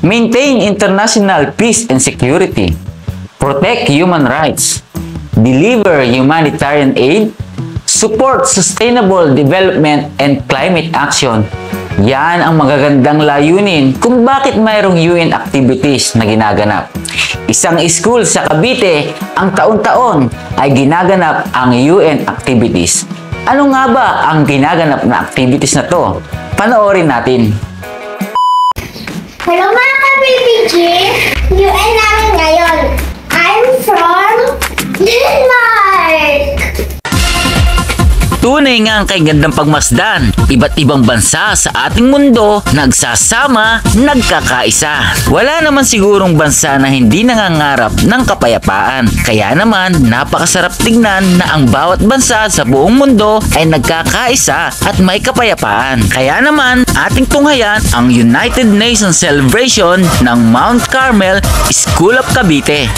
maintain international peace and security, protect human rights, deliver humanitarian aid, support sustainable development and climate action. Yan ang magagandang layunin kung bakit mayroong UN activities na ginaganap. Isang school sa Cavite ang taon-taon ay ginaganap ang UN activities. Ano nga ba ang ginaganap na activities na to? Panoorin natin. Hello mga ka-BBG! UN namin ngayon. I'm from Denmark! Tunay nga ang kagandang pagmasdan. Iba't ibang bansa sa ating mundo nagsasama, nagkakaisa. Wala naman sigurong bansa na hindi nangangarap ng kapayapaan. Kaya naman, napakasarap tignan na ang bawat bansa sa buong mundo ay nagkakaisa at may kapayapaan. Kaya naman, ating tunghayan ang United Nations Celebration ng Mount Carmel School of Cavite.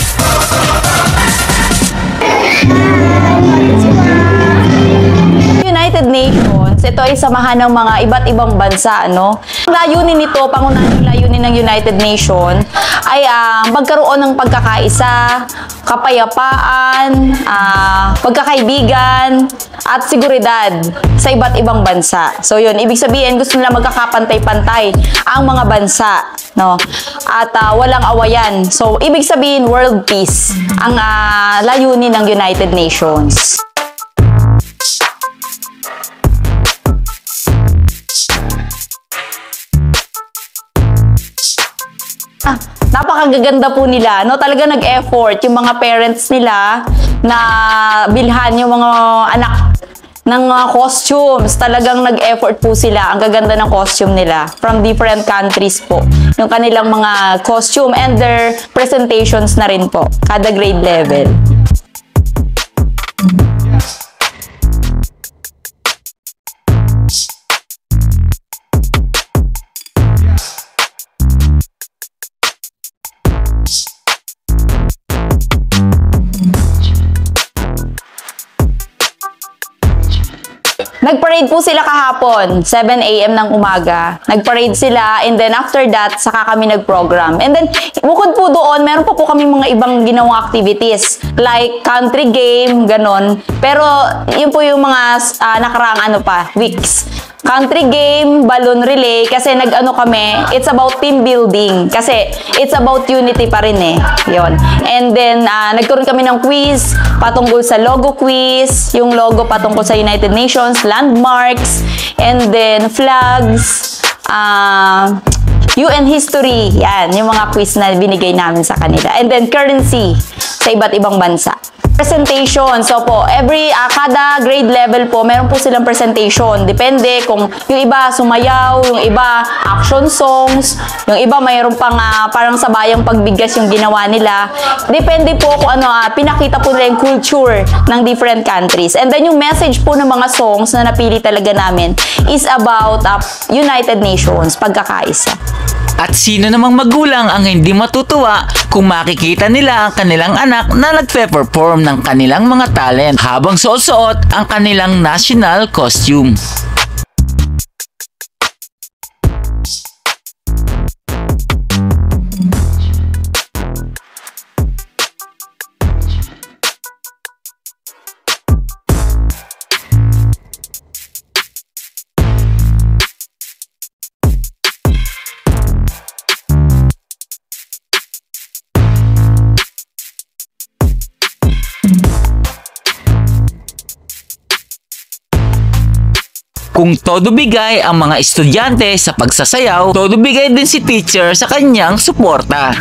United Nations, ito ay samahan ng mga iba't ibang bansa, no? Ang layunin nito, pangunahing layunin ng United Nations ay magkaroon ng pagkakaisa, kapayapaan, pagkakaibigan, at seguridad sa iba't ibang bansa. So yun, ibig sabihin gusto nila magkakapantay-pantay ang mga bansa, no? At walang awayan. So ibig sabihin world peace ang layunin ng United Nations. Napakagaganda po nila, no? Talaga nag-effort yung mga parents nila na bilhan yung mga anak ng costumes. Talagang nag-effort po sila. Ang gaganda ng costume nila from different countries po. Yung kanilang mga costume and their presentations na rin po. Kada grade level. Nag-parade po sila kahapon, 7 AM ng umaga. Nag-parade sila and then after that, saka kami nag-program. And then, bukod po doon, meron pa po kami mga ibang ginawang activities like country game, ganon. Pero, yun po yung mga nakaraang weeks. Country game, balloon relay, kasi nag-ano kami, it's about team building. Kasi it's about unity pa rin eh. Yun. And then, nagkaroon kami ng quiz, patungkol sa logo quiz, yung logo patungkol sa United Nations, landmarks, and then flags, UN history, yan, yung mga quiz na binigay namin sa kanila. And then currency sa iba't ibang bansa. Presentation. So po, kada grade level po, meron po silang presentation. Depende kung yung iba sumayaw, yung iba action songs, yung iba mayroon pang parang sabayang pagbigas yung ginawa nila. Depende po kung pinakita po nila yung culture ng different countries. And then yung message po ng mga songs na napili talaga namin is about United Nations, pagkakaisa. At sino namang magulang ang hindi matutuwa kung makikita nila ang kanilang anak na nagpe-perform ng kanilang mga talent habang suot-suot ang kanilang national costume. Kung todo bigay ang mga estudyante sa pagsasayaw, todo bigay din si teacher sa kanyang suporta.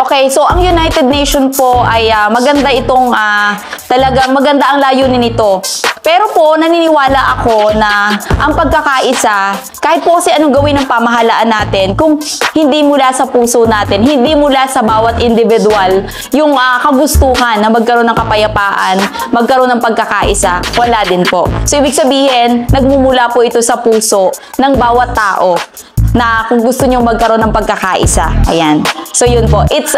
Okay, so ang United Nation po ay maganda itong, talagang maganda ang layunin nito. Pero po, naniniwala ako na ang pagkakaisa, kahit po kasi anong gawin ng pamahalaan natin, kung hindi mula sa puso natin, hindi mula sa bawat individual, yung kagustuhan na magkaroon ng kapayapaan, magkaroon ng pagkakaisa, wala din po. So, ibig sabihin, nagmumula po ito sa puso ng bawat tao na kung gusto nyo magkaroon ng pagkakaisa. Ayan. So, yun po. It's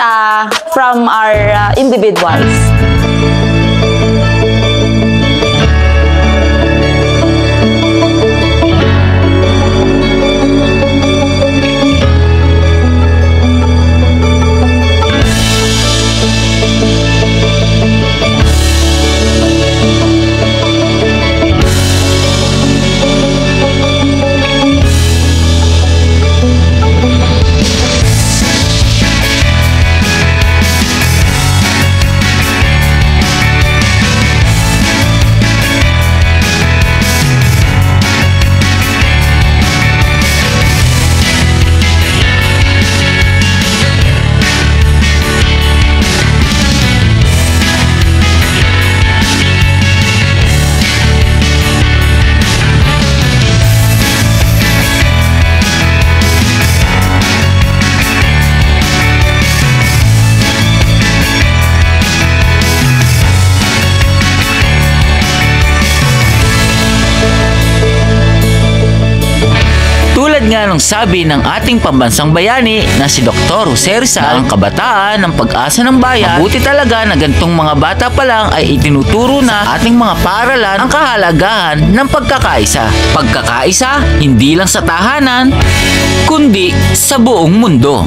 from our individuals. Tulad nga ng sabi ng ating pambansang bayani na si Dr. Jose Rizal, ang kabataan ng pag-asa ng bayan, mabuti talaga na gantong mga bata pa lang ay itinuturo na sa ating mga paaralan ang kahalagahan ng pagkakaisa. Pagkakaisa, hindi lang sa tahanan, kundi sa buong mundo.